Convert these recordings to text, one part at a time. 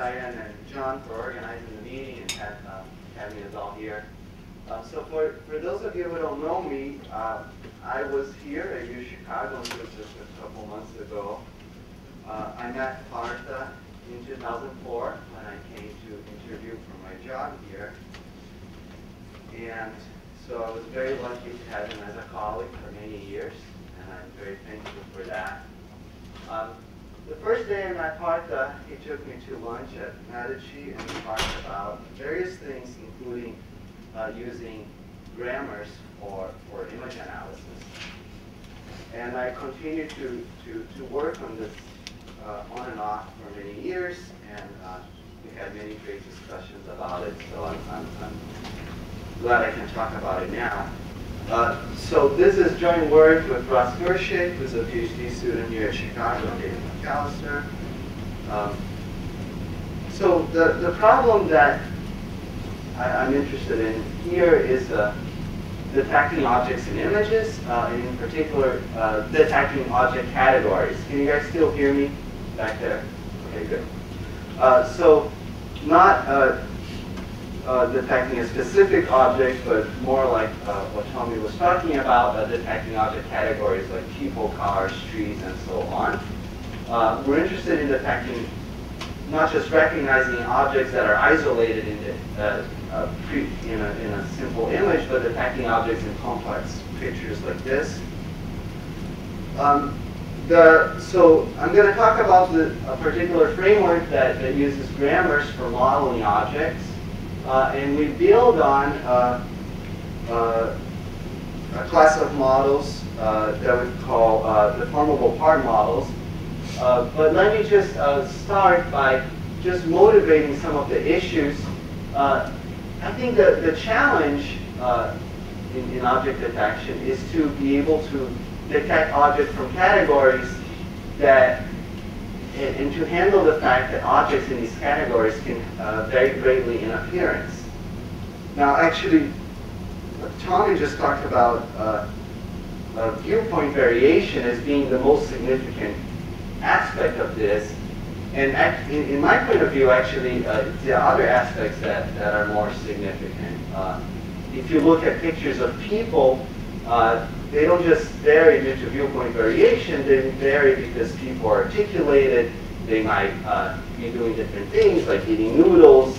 Diane and John for organizing the meeting and having us all here. So for those of you who don't know me, I was here at UChicago just a couple months ago. I met Partha in 2004 when I came to interview for my job here. And so I was very lucky to have him as a colleague for many years, and I'm very thankful for that. The first day I met Partha, he took me to lunch at Medici, and we talked about various things, including using grammars for image analysis. And I continued to work on this on and off for many years, and we had many great discussions about it, so I'm glad I can talk about it now. So this is joint work with Russ Gershik, who's a PhD student here at Chicago, and David McAllister. So the problem that I'm interested in here is detecting objects in images, and in particular, detecting object categories. Can you guys still hear me back there? Okay, good. So not detecting a specific object, but more like what Tommy was talking about, detecting object categories like people, cars, trees, and so on. We're interested in detecting, not just recognizing objects that are isolated in a simple image, but detecting objects in complex pictures like this. So I'm going to talk about a particular framework that uses grammars for modeling objects. And we build on a class of models that we call deformable part models. But let me just start by just motivating some of the issues. I think the challenge in object detection is to be able to detect objects from categories that and to handle the fact that objects in these categories can vary greatly in appearance. Now, actually, Tommy just talked about viewpoint variation as being the most significant aspect of this. And in my point of view, actually, there are other aspects that are more significant. If you look at pictures of people, they don't just vary due to viewpoint variation, they vary because people are articulated, they might be doing different things like eating noodles,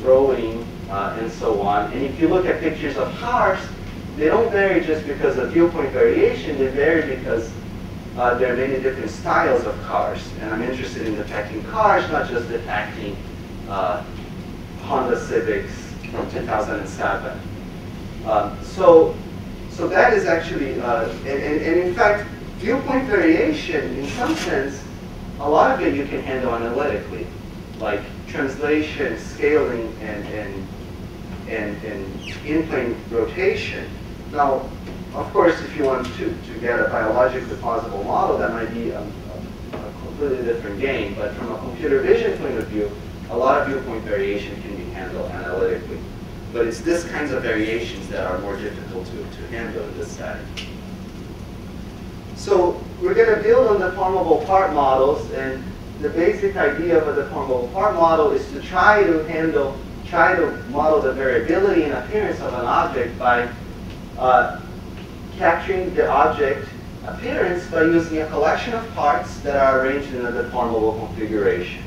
rowing, and so on. And if you look at pictures of cars, they don't vary just because of viewpoint variation, they vary because there are many different styles of cars. And I'm interested in detecting cars, not just detecting Honda Civics from 2007. So that is actually, and in fact, viewpoint variation, in some sense, a lot of it you can handle analytically, like translation, scaling, and in-plane rotation. Now, of course, if you want to get a biologically plausible model, that might be a completely different game. But from a computer vision point of view, a lot of viewpoint variation can be handled analytically. But it's this kinds of variations that are more difficult to handle in this setting. So we're going to build on deformable part models, and the basic idea of a deformable part model is to try to model the variability in appearance of an object by capturing the object appearance by using a collection of parts that are arranged in a deformable configuration.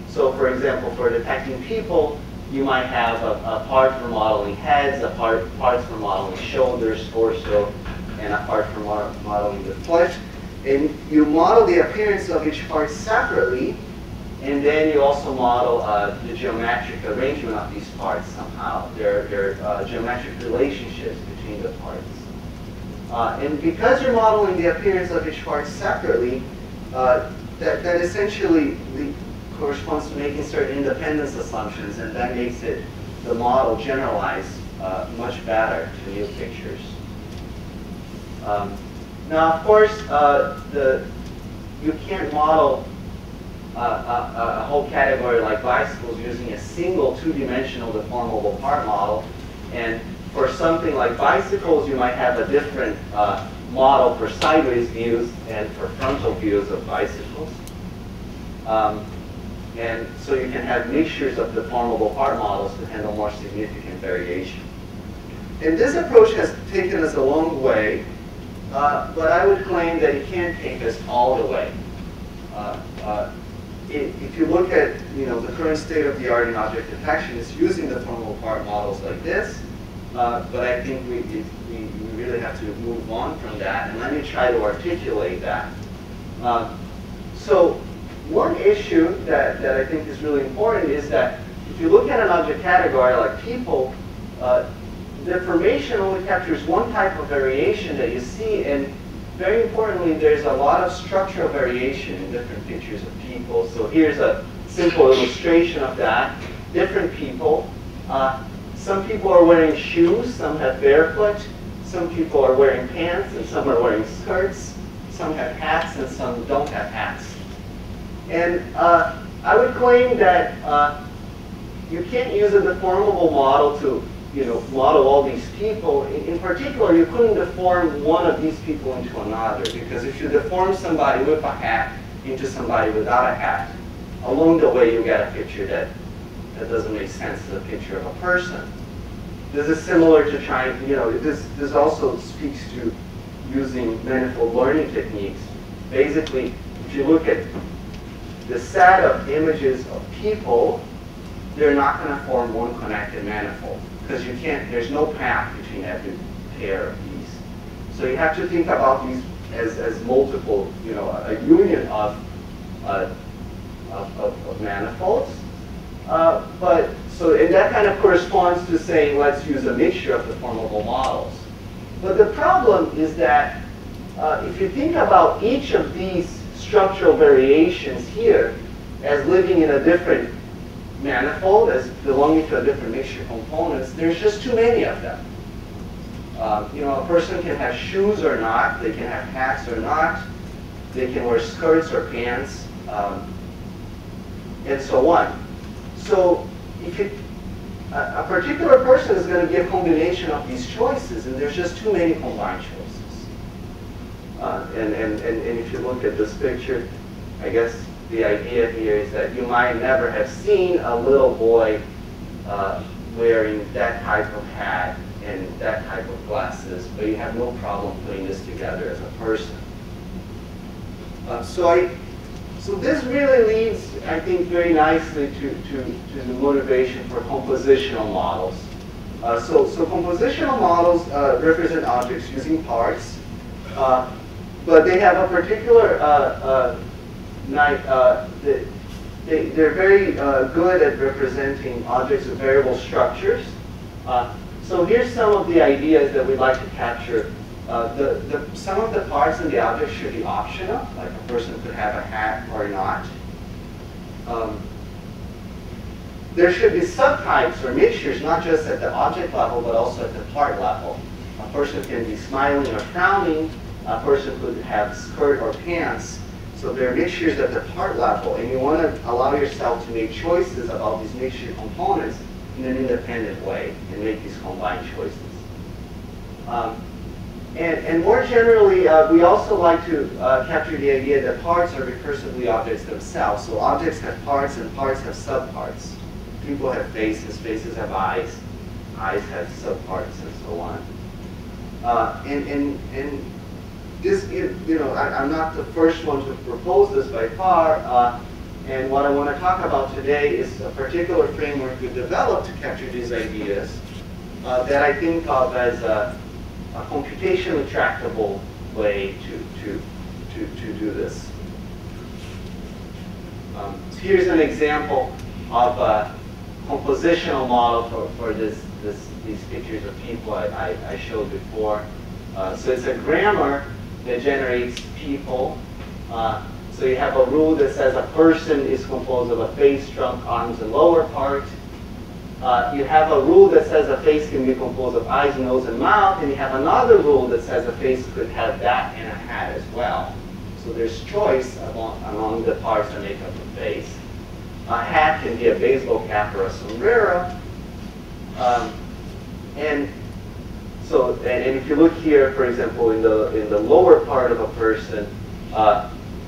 So for example, for detecting people, you might have a part for modeling heads, parts for modeling shoulders, torso, and a part for modeling the foot. And you model the appearance of each part separately, and then you also model the geometric arrangement of these parts somehow. There are geometric relationships between the parts. And because you're modeling the appearance of each part separately, that essentially corresponds to making certain independence assumptions, and that makes the model generalize much better to new pictures. Now, of course, you can't model a whole category like bicycles using a single two-dimensional deformable part model. And for something like bicycles, you might have a different model for sideways views and for frontal views of bicycles. And so you can have mixtures of deformable part models to handle more significant variation. And this approach has taken us a long way, but I would claim that it can't take us all the way. If you look at the current state of the art in object detection, it's using deformable part models like this, but I think we really have to move on from that, and let me try to articulate that. So one issue that I think is really important is that if you look at an object category like people, deformation only captures one type of variation that you see, and very importantly, there's a lot of structural variation in different pictures of people. So here's a simple illustration of that. Different people. Some people are wearing shoes, some have barefoot, some people are wearing pants, and some are wearing skirts, some have hats, and some don't have hats. And I would claim that you can't use a deformable model to model all these people. In particular, you couldn't deform one of these people into another, because if you deform somebody with a hat into somebody without a hat, along the way you get a picture that doesn't make sense as a picture of a person. This is similar to trying, this also speaks to using manifold learning techniques. Basically, if you look at the set of images of people, they're not going to form one connected manifold, because you can't, there's no path between every pair of these. So you have to think about these as multiple, a union of manifolds. And that kind of corresponds to saying, let's use a mixture of deformable models. But the problem is that if you think about each of these structural variations here as living in a different manifold, as belonging to a different mixture of components, there's just too many of them. A person can have shoes or not, they can have hats or not, they can wear skirts or pants, and so on. So if a particular person is going to give a combination of these choices, and there's just too many combined choices. And if you look at this picture, I guess the idea here is that you might never have seen a little boy wearing that type of hat and that type of glasses, but you have no problem putting this together as a person. So this really leads, I think, very nicely to the motivation for compositional models. So compositional models represent objects using parts, but they have a particular they're very good at representing objects with variable structures. So here's some of the ideas that we'd like to capture. Some of the parts in the object should be optional, like a person could have a hat or not. There should be subtypes or mixtures, not just at the object level, but also at the part level. A person can be smiling or frowning. A person could have skirt or pants. So there are mixtures at the part level, and you want to allow yourself to make choices about these mixture components in an independent way and make these combined choices. And more generally, we also like to capture the idea that parts are recursively objects themselves. So objects have parts, and parts have subparts. People have faces, faces have eyes, eyes have subparts, and so on. And this, I'm not the first one to propose this by far. And what I want to talk about today is a particular framework we developed to capture these ideas that I think of as a computationally tractable way to do this. So here's an example of a compositional model for these pictures of people I showed before. So it's a grammar that generates people. So you have a rule that says a person is composed of a face, trunk, arms, and lower part. You have a rule that says a face can be composed of eyes, nose, and mouth, and you have another rule that says a face could have that and a hat as well. So there's choice among the parts that make up the face. A hat can be a baseball cap or a sombrero. And if you look here, for example, in the lower part of a person,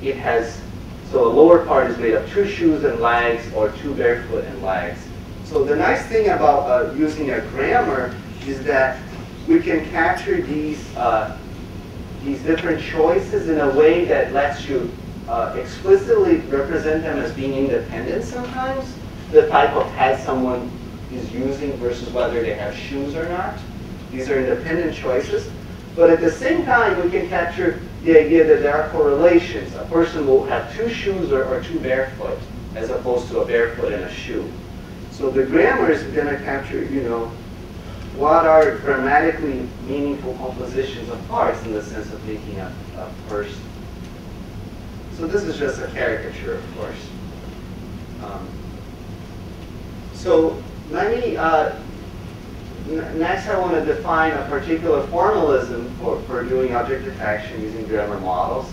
it has So a lower part is made of 2 shoes and legs or 2 barefoot and legs. So the nice thing about using a grammar is that we can capture these different choices in a way that lets you explicitly represent them as being independent sometimes. The type of hat someone is using versus whether they have shoes or not. These are independent choices. But at the same time, we can capture the idea that there are correlations. A person will have 2 shoes or 2 barefoot, as opposed to a barefoot and a shoe. So the grammar is going to capture, what are grammatically meaningful compositions of parts in the sense of making a person. So this is just a caricature, of course. So let me, next I want to define a particular formalism for doing object detection using grammar models.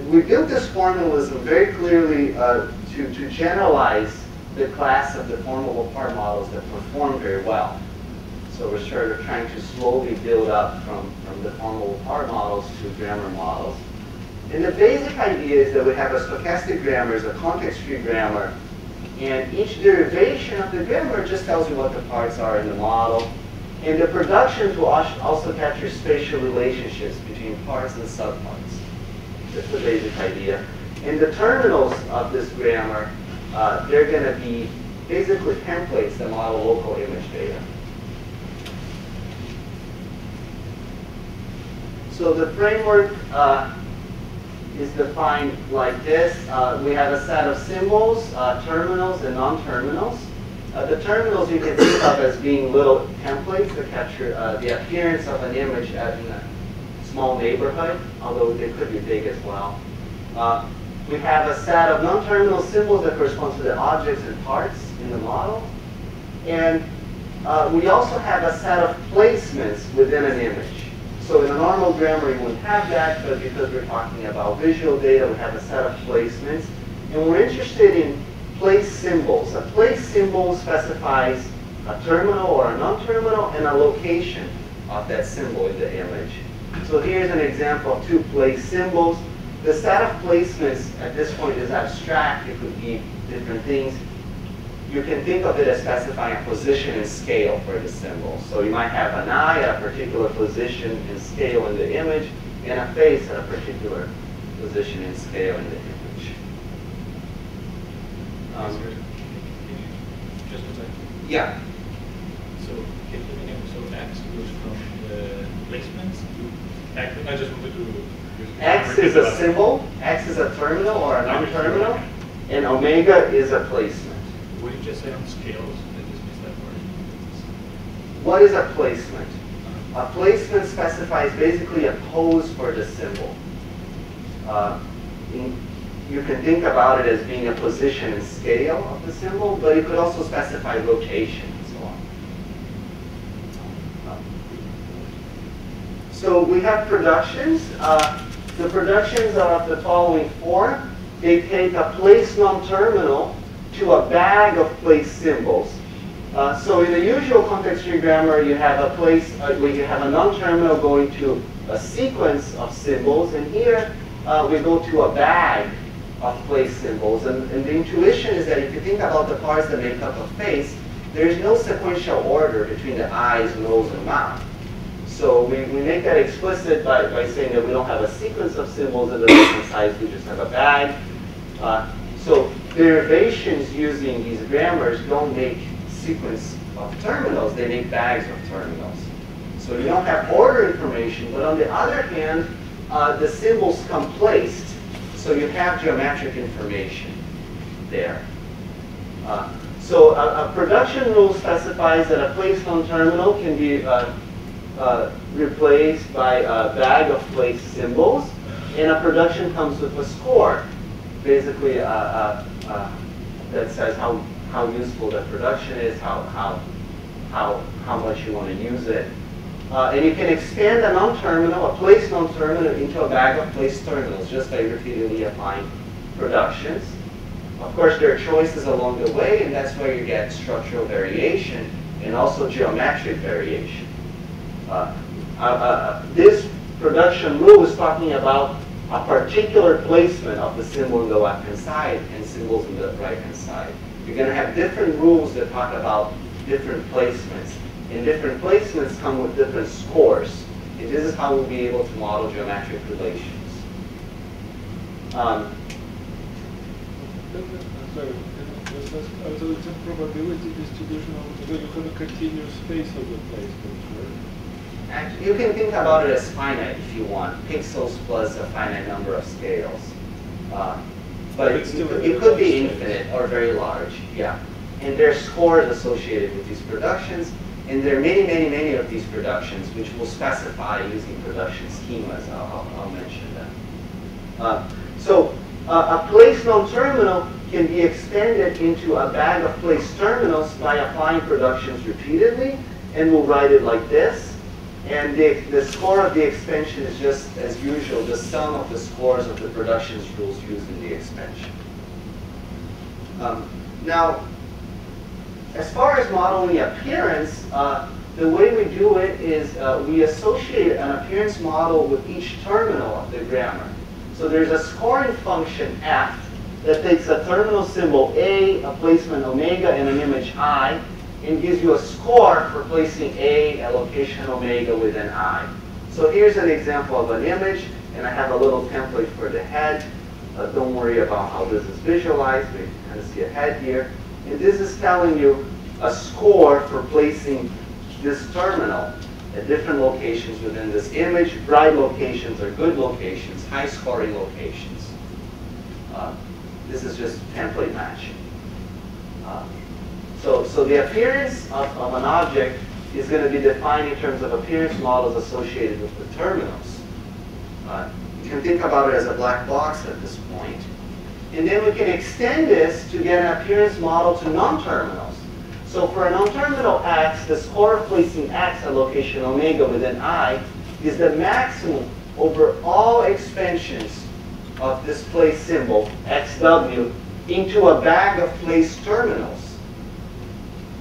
We built this formalism very clearly to generalize the class of the formable part models that perform very well. So we're sort of trying to slowly build up from the formable part models to grammar models. And the basic idea is that we have a stochastic grammar, a context-free grammar, and each derivation of the grammar just tells you what the parts are in the model. And the productions will also capture spatial relationships between parts and subparts. That's the basic idea. And the terminals of this grammar, they're going to be basically templates that model local image data. So the framework is defined like this. We have a set of symbols, terminals, and non-terminals. The terminals you can think of as being little templates that capture the appearance of an image in a small neighborhood, although they could be big as well. We have a set of non-terminal symbols that correspond to the objects and parts in the model. And we also have a set of placements within an image. So in a normal grammar, you wouldn't have that, but because we're talking about visual data, we have a set of placements. And we're interested in place symbols. A place symbol specifies a terminal or a non-terminal and a location of that symbol in the image. So here's an example of 2 place symbols. The set of placements at this point is abstract. It could be different things. You can think of it as specifying a position and scale for the symbol. So you might have an eye at a particular position and scale in the image, and a face at a particular position and scale in the image. Just a second. Yeah. So X goes from the placements to X. I just wanted to. X is a symbol. X is a terminal or a non-terminal, and omega is a placement. What did you just say on scales? I just missed that part. What is a placement? A placement specifies basically a pose for the symbol. You can think about it as being a position and scale of the symbol, but it could also specify location and so on. So we have productions. The productions are of the following form. They take a place non-terminal to a bag of place symbols. So in the usual context-free grammar, you have a place where you have a non-terminal going to a sequence of symbols, and here we go to a bag of place symbols. And the intuition is that if you think about the parts that make up a face, there is no sequential order between the eyes, nose, and mouth. So we make that explicit by saying that we don't have a sequence of symbols in the different size, we just have a bag. So derivations using these grammars don't make sequence of terminals, they make bags of terminals. So you don't have order information, but on the other hand, the symbols come placed. So you have geometric information there. So a production rule specifies that a place non-terminal can be replaced by a bag of place symbols, and a production comes with a score, basically that says how useful that production is, how much you want to use it. And you can expand a non-terminal, a place non-terminal, into a bag of place terminals just by repeatedly applying productions. Of course, there are choices along the way, and that's where you get structural variation and also geometric variation. This production rule is talking about a particular placement of the symbol on the left-hand side and symbols on the right-hand side. You're going to have different rules that talk about different placements. And different placements come with different scores. And this is how we'll be able to model geometric relations. Sorry, so it's a probability distribution of, so you have a continuous space of the placements, right? Actually, you can think about it as finite if you want, pixels plus a finite number of scales. But it could be infinite or very large, yeah. And there are scores associated with these productions, and there are many, many, many of these productions which we'll specify using production schemas. I'll mention them. So a place known terminal can be extended into a bag of place terminals by applying productions repeatedly, and we'll write it like this. And the score of the expansion is just, as usual, the sum of the scores of the productions rules used in the expansion. Now, as far as modeling appearance, the way we do it is we associate an appearance model with each terminal of the grammar. So there's a scoring function f that takes a terminal symbol a placement omega, and an image I, and gives you a score for placing a location omega within I. So here's an example of an image, and I have a little template for the head. Don't worry about how this is visualized. We kind of see a head here. And this is telling you a score for placing this terminal at different locations within this image. Bright locations are good locations, high scoring locations. This is just template matching. So the appearance of an object is going to be defined in terms of appearance models associated with the terminals. You can think about it as a black box at this point. And then we can extend this to get an appearance model to non-terminals. So for a non-terminal x, the score of placing x at location omega within I is the maximum over all expansions of this place symbol, xw, into a bag of place terminals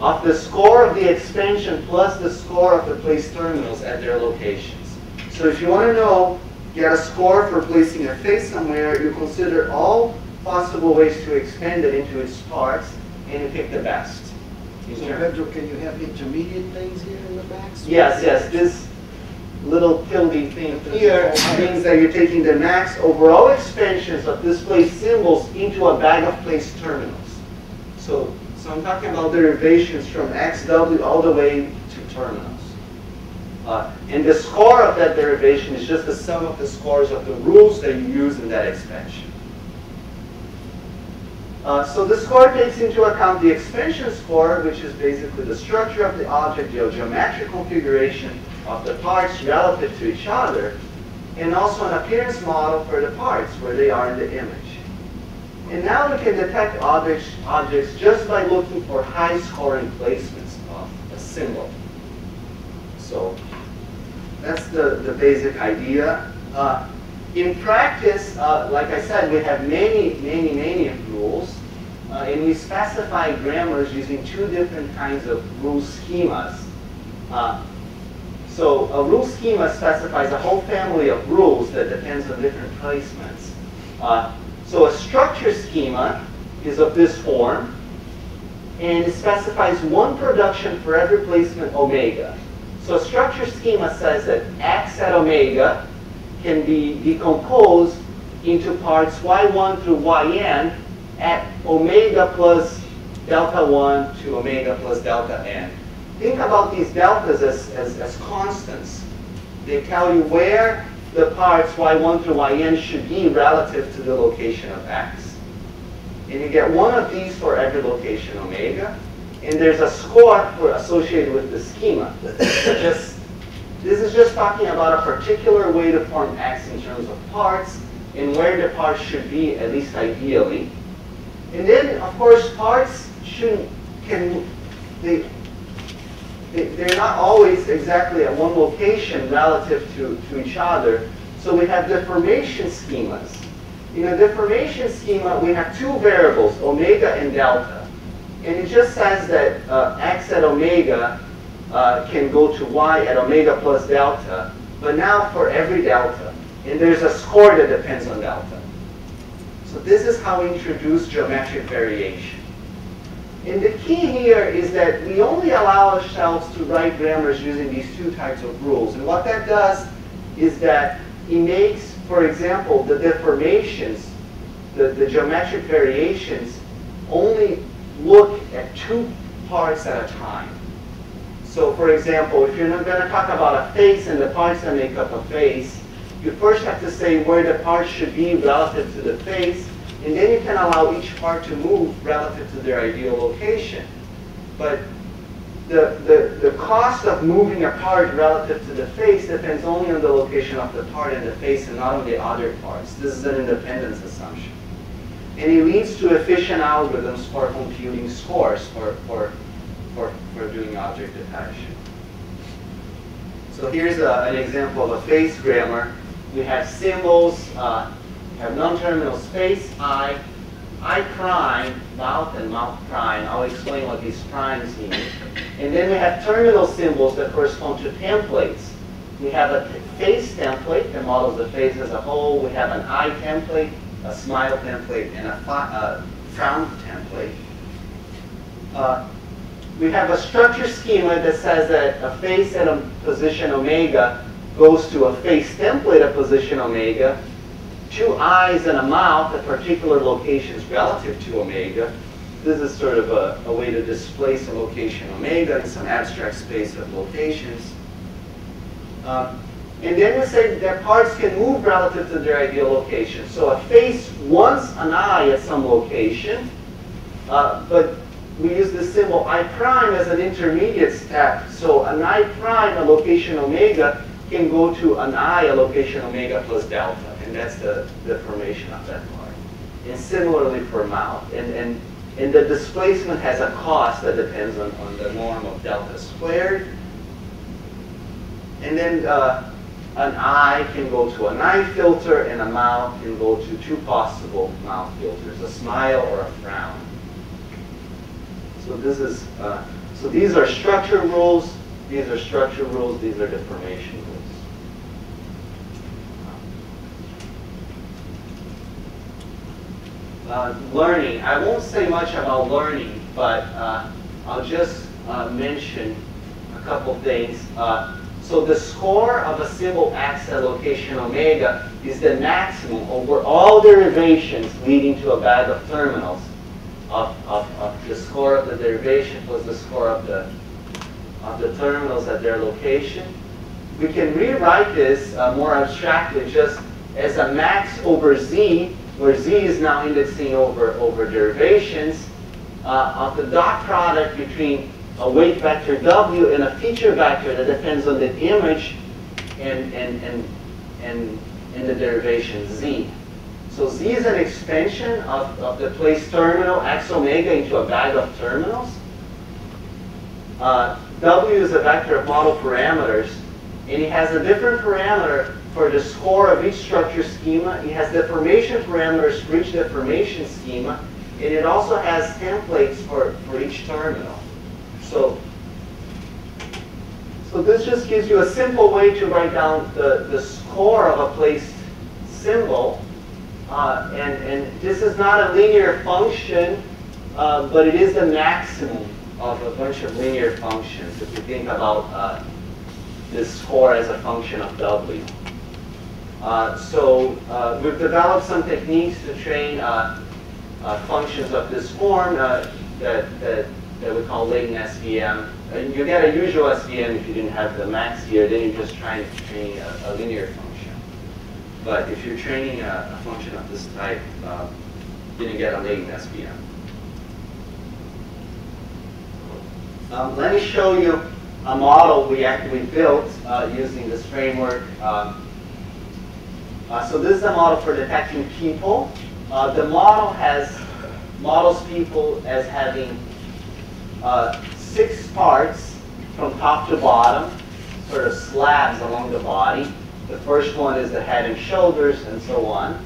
of the score of the expansion plus the score of the place terminals at their locations. So if you want to know, get a score for placing a face somewhere, you consider all possible ways to expand it into its parts, and you pick the best. So Pedro, can you have intermediate things here in the back? So Yes. This little tilde thing here means that you're taking the max over all expansions of this place symbols into a bag of place terminals. So I'm talking about derivations from xw all the way to terminals. And the score of that derivation is just the sum of the scores of the rules that you use in that expansion. So the score takes into account the expansion score, which is basically the structure of the object, the geometric configuration of the parts relative to each other, and also an appearance model for the parts where they are in the image. And now we can detect objects just by looking for high scoring placements of a symbol. So that's the basic idea. In practice, like I said, we have many rules. And we specify grammars using two different kinds of rule schemas. So a rule schema specifies a whole family of rules that depends on different placements. So a structure schema is of this form, and it specifies one production for every placement omega. So a structure schema says that x at omega can be decomposed into parts y1 through yn at omega plus delta 1 to omega plus delta n. Think about these deltas as constants. They tell you where the parts y1 through yn should be relative to the location of x. And you get one of these for every location omega. And there's a score associated with the schema. This is just talking about a particular way to form x in terms of parts and where the parts should be, at least ideally. And then, of course, parts they're not always exactly at one location relative to each other. So we have deformation schemas. In a deformation schema, we have two variables, omega and delta. And it just says that x at omega can go to y at omega plus delta. But now for every delta. And there's a score that depends on delta. So this is how we introduce geometric variation. And the key here is that we only allow ourselves to write grammars using these two types of rules. And what that does is that it makes, for example, the deformations, the geometric variations, only look at two parts at a time. So for example, if you're not going to talk about a face and the parts that make up a face, you first have to say where the parts should be relative to the face, and then you can allow each part to move relative to their ideal location. But the cost of moving a part relative to the face depends only on the location of the part in the face and not on the other parts. This is an independence assumption. And it leads to efficient algorithms for computing scores for doing object detection. So here's an example of a face grammar. We have symbols, we have non-terminal space, I prime, mouth and mouth prime. I'll explain what these primes mean. And then we have terminal symbols that correspond to templates. We have a face template that models the face as a whole. We have an eye template, a smile template, and a frown template. We have a structure schema that says that a face at a position omega goes to a face template at position omega, two eyes and a mouth at particular locations relative to omega. This is sort of a way to displace a location omega in some abstract space of locations. And then we say that parts can move relative to their ideal location. So a face wants an eye at some location, but we use the symbol I prime as an intermediate step. So an I prime, a location omega, can go to an I, a location omega plus delta. And that's the deformation of that part. And similarly for mouth. And the displacement has a cost that depends on the norm of delta squared. And then an eye can go to an eye filter, and a mouth can go to two possible mouth filters, a smile or a frown. So this is so these are structure rules, these are structure rules, these are deformation rules. Learning. I won't say much about learning, but I'll just mention a couple things. So the score of a symbol x at location omega is the maximum over all derivations leading to a bag of terminals of the score of the derivation plus the score of the terminals at their location. We can rewrite this more abstractly just as a max over z, where z is now indexing over derivations, of the dot product between a weight vector w and a feature vector that depends on the image and the derivation z. So z is an extension of the place terminal x omega into a bag of terminals. W is a vector of model parameters, and it has a different parameter for the score of each structure schema. It has deformation parameters for each deformation schema, and it also has templates for each terminal. So this just gives you a simple way to write down the score of a placed symbol. And this is not a linear function, but it is the maximum of a bunch of linear functions if you think about this score as a function of W. We've developed some techniques to train functions of this form that we call latent SVM. And you get a usual SVM if you didn't have the max here, then you're just trying to train a linear function. But if you're training a function of this type, then you get a latent SVM. Let me show you a model we actually built using this framework. So this is a model for detecting people. The model models people as having 6 parts from top to bottom, sort of slabs along the body. The first one is the head and shoulders, and so on.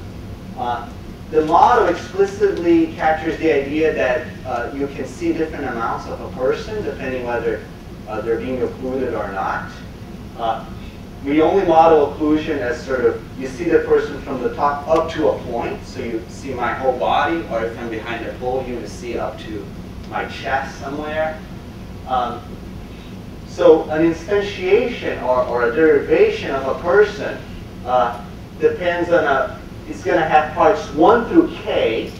The model explicitly captures the idea that you can see different amounts of a person, depending whether they're being occluded or not. we only model occlusion as sort of, you see the person from the top up to a point, so you see my whole body, or if I'm behind a podium, you see up to my chest somewhere. So an instantiation or a derivation of a person depends on it's going to have parts 1 through k.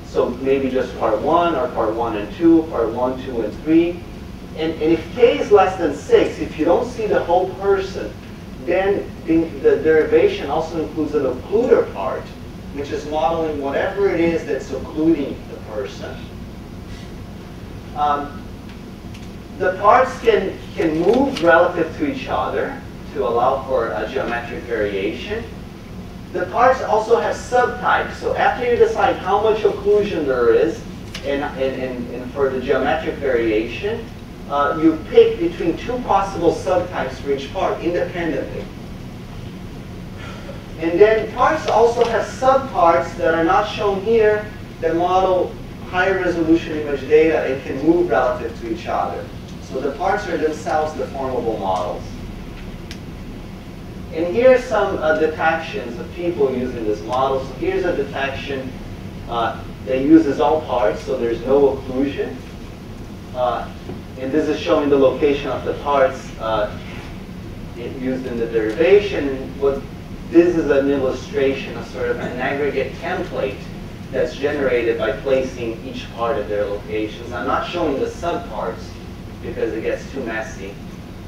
So maybe just part 1 or part 1 and 2, part 1, 2, and 3. And if k is less than 6, if you don't see the whole person, then the derivation also includes an occluder part, which is modeling whatever it is that's occluding the person. The parts can move relative to each other to allow for a geometric variation. The parts also have subtypes. So after you decide how much occlusion there is, and for the geometric variation, you pick between 2 possible subtypes for each part independently. And then parts also have subparts that are not shown here that model higher resolution image data and can move relative to each other. So the parts are themselves deformable models. And here are some detections of people using this model. So here's a detection that uses all parts, so there's no occlusion. And this is showing the location of the parts used in the derivation. And this is an illustration of sort of an aggregate template that's generated by placing each part of their locations. I'm not showing the subparts because it gets too messy.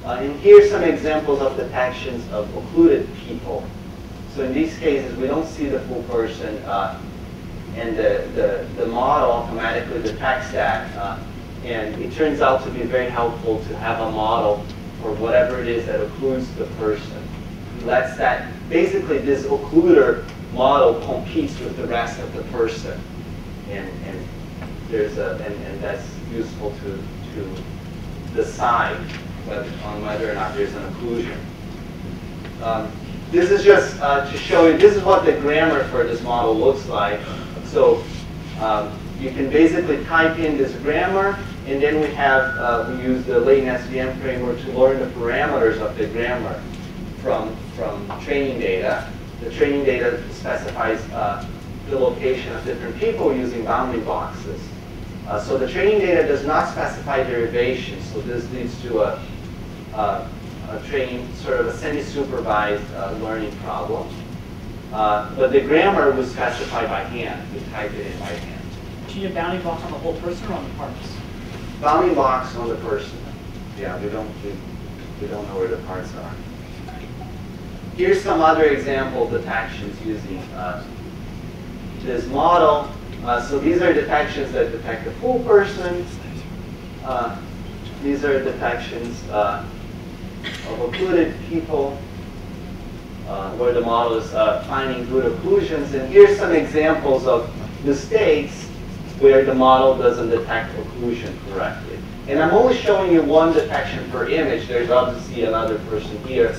And here's some examples of detections of occluded people. So in these cases, we don't see the full person, and the model automatically detects that. And it turns out to be very helpful to have a model for whatever it is that occludes the person. Lets that, basically this occluder model competes with the rest of the person. And that's useful to decide on whether or not there's an occlusion. This is just to show you, this is what the grammar for this model looks like. So you can basically type in this grammar, and then we have, we use the latent SVM framework to learn the parameters of the grammar from training data. The training data specifies the location of different people using bounding boxes. So the training data does not specify derivation, so this leads to a training, sort of a semi-supervised learning problem. But the grammar was specified by hand. We type it in by hand. Do you have bounding box on the whole person or on the parts? Bounding box on the person. Yeah, we don't know where the parts are. Here's some other example detections using this model. So these are detections that detect the full person. These are detections of occluded people, where the model is finding good occlusions. And here's some examples of mistakes where the model doesn't detect occlusion correctly. And I'm only showing you one detection per image. There's obviously another person here,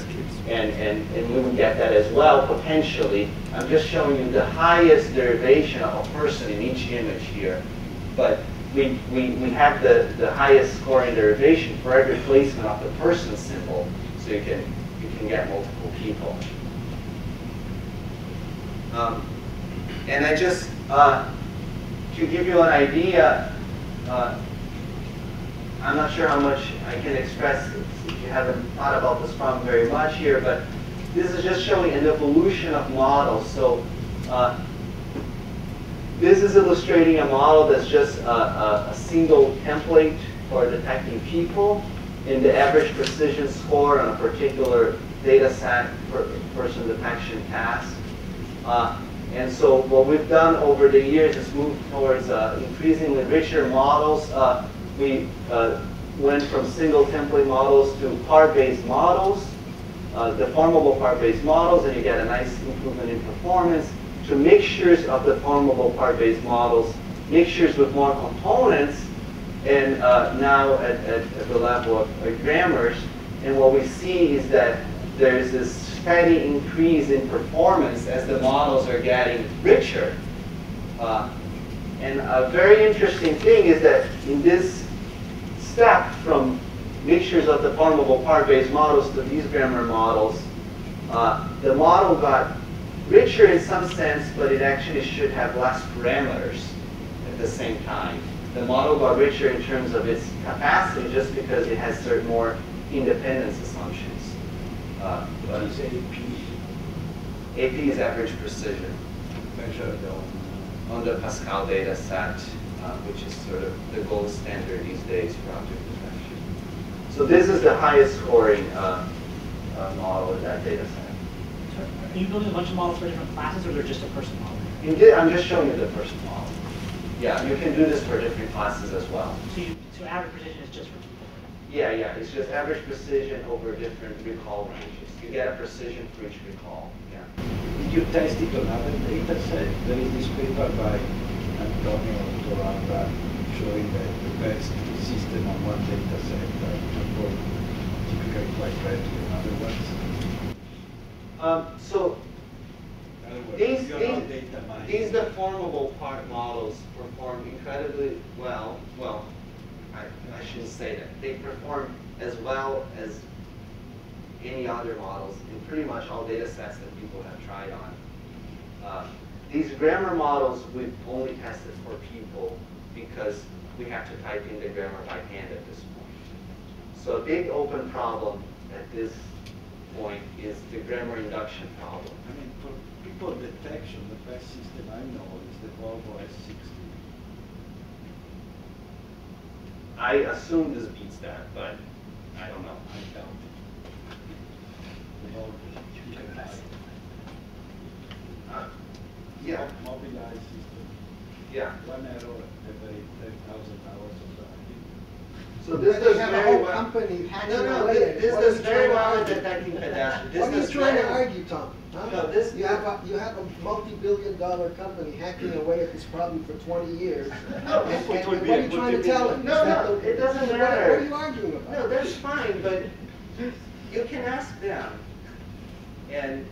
and we would get that as well, potentially. I'm just showing you the highest derivation of a person in each image here. But we have the highest score in derivation for every placement of the person symbol, so you can get multiple people. And I just, to give you an idea, I'm not sure how much I can express if you haven't thought about this problem very much here, but this is just showing an evolution of models. So this is illustrating a model that's just a single template for detecting people, and the average precision score on a particular data set for person detection task. And so what we've done over the years is move towards increasingly richer models. We went from single template models to part-based models, deformable part-based models, and you get a nice improvement in performance, to mixtures of deformable part-based models, mixtures with more components, and now at the level of grammars. And what we see is that there's this steady increase in performance as the models are getting richer. And a very interesting thing is that in this step from mixtures of the formable part-based models to these grammar models, the model got richer in some sense, but it actually should have less parameters at the same time. The model got richer in terms of its capacity just because it has certain more independence assumptions. What is AP? AP is average precision Measured on the Pascal data set, which is sort of the gold standard these days for object detection. So this is the highest scoring model in that data set. So are you building a bunch of models for different classes, or they're just a person model? I'm just showing you the person model. Yeah, you can do this for different classes as well. So average precision is just for people? Yeah, it's just average precision over different recall ranges. You get a precision for each recall. Yeah. Did you test it on other data set? There is this paper by Antonio Toranda showing that the best system on one data set perform typically quite badly on other ones. So In other words, these you're not data mining. deformable part models perform incredibly well. Well, I shouldn't say that. They perform as well as any other models in pretty much all data sets that people have tried on. These grammar models we've only tested for people because we have to type in the grammar by hand at this point. So a big open problem at this point is the grammar induction problem. I mean, for people detection, the best system I know is the Volvo S60. I assume this beats that, but I don't know. I doubt it. The Volvo, you can buy it. Yeah. Mobilized system. Yeah. One error every 10,000 hours of driving. So this You does have a very whole well. company hacking No, away at it. this What are does you very trying to well at argue? detecting pedestrians. This What are you does trying to very- argue, Tom? Huh? No, this- you have a multi-billion-dollar company hacking away at this problem for 20 years. No, and, it what are you trying to tell him? No, Is that no, the- it doesn't what matter. are you arguing about? No, that's fine, but you can ask them. And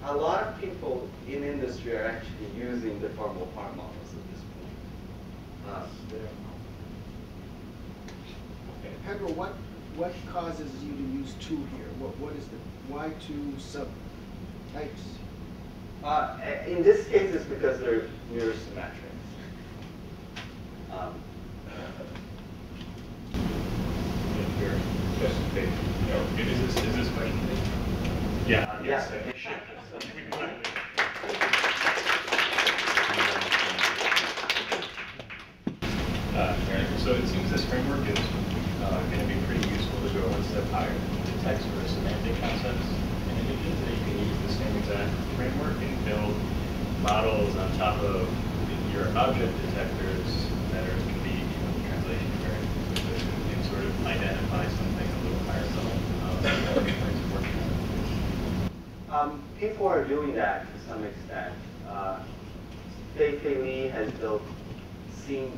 a lot of people in industry are actually using the formal part models at this point. Pedro, what causes you to use two here? What is the, why two subtypes? In this case, it's because they're mirror symmetrics. Is this question? Yeah. Yes. So it seems this framework is going to be pretty useful to go one step higher to detect sort of semantic concepts in images, that you can use the same exact framework and build models on top of your object detectors that are can be translation variant, and sort of identify something a little higher level. People are doing that to some extent. Fei Li has built scene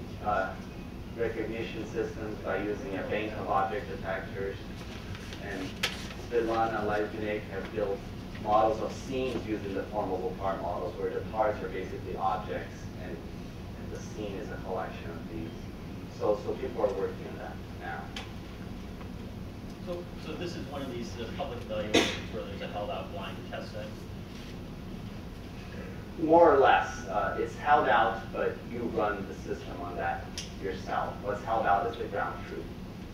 recognition systems by using a bank of object detectors, and Svetlana Lajvnik have built models of scenes using the formable part models, where the parts are basically objects and the scene is a collection of these. So people are working on that now. So this is one of these public evaluations where there's a held out blind test set? More or less. It's held out, but you run the system on that yourself. What's held out is the ground truth.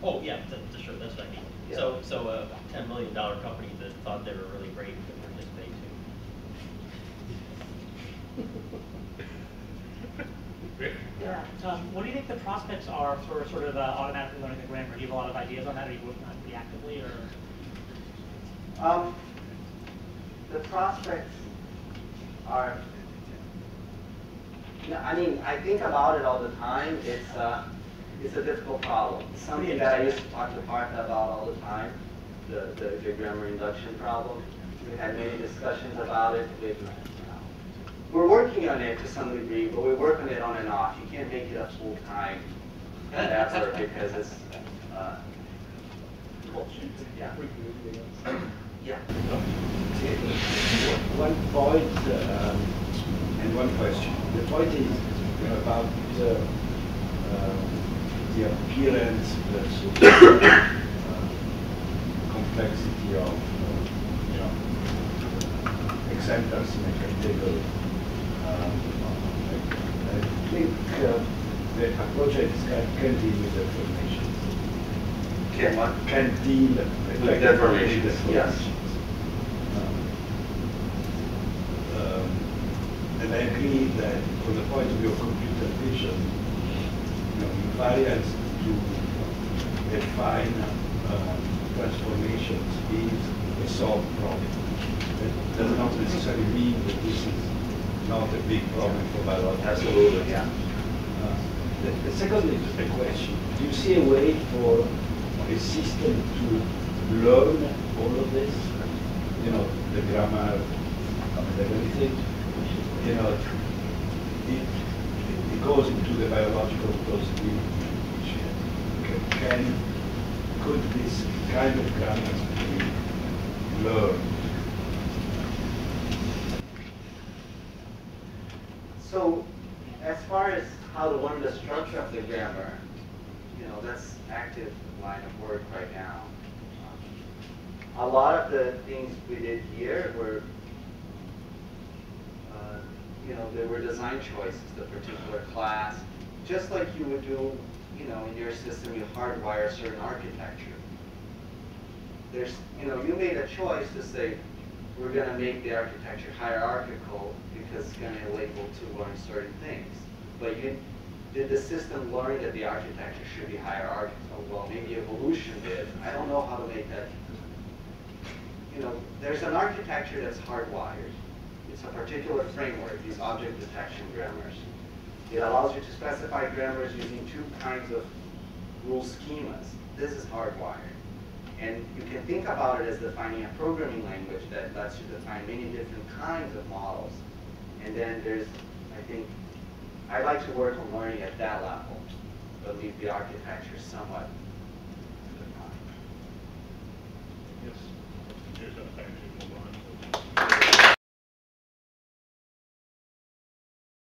Oh, yeah, sure, that's what I mean. Yeah. So a $10 million company that thought they were really great could participate too. Yeah. What do you think the prospects are for sort of automatically learning the grammar? Do you have a lot of ideas on that? Are you working on it pretty actively, or? The prospects are, I mean, I think about it all the time. It's a difficult problem. It's something that I used to talk to Partha about all the time, the grammar induction problem. We had many discussions about it. We're working on it to some degree, but we work on it on and off. You can't make it a full-time endeavor because it's bullshit. Yeah. Yeah. One point and one question. The point is about the appearance versus complexity of, you know, exemplars in a category. I think the approach I described can deal with deformations. Can what? Can deal With deformations, yes. And I agree that from the point of view of computer vision, you know, invariance to define transformations is a solved problem. That does not necessarily mean that this is not a big problem for biology. Absolutely, yeah. The second is a question. Do you see a way for a system to learn all of this? You know, the grammar, everything. You know, it goes into the biological possibility. Could this kind of grammar be learned? So, as far as how to learn the structure of the grammar, you know, that's active line of work right now. A lot of the things we did here were, you know, there were design choices, the particular class, just like you would do, you know, in your system, you hardwire certain architecture. There's, you know, you made a choice to say, we're going to make the architecture hierarchical because it's going to enable to learn certain things. But did the system learn that the architecture should be hierarchical? Well, maybe evolution did. I don't know how to make that. You know, there's an architecture that's hardwired. It's a particular framework, these object detection grammars. It allows you to specify grammars using two kinds of rule schemas. This is hardwired. And you can think about it as defining a programming language that lets you define many different kinds of models. And then there's, I think, I like to work on learning at that level, but leave the architecture somewhat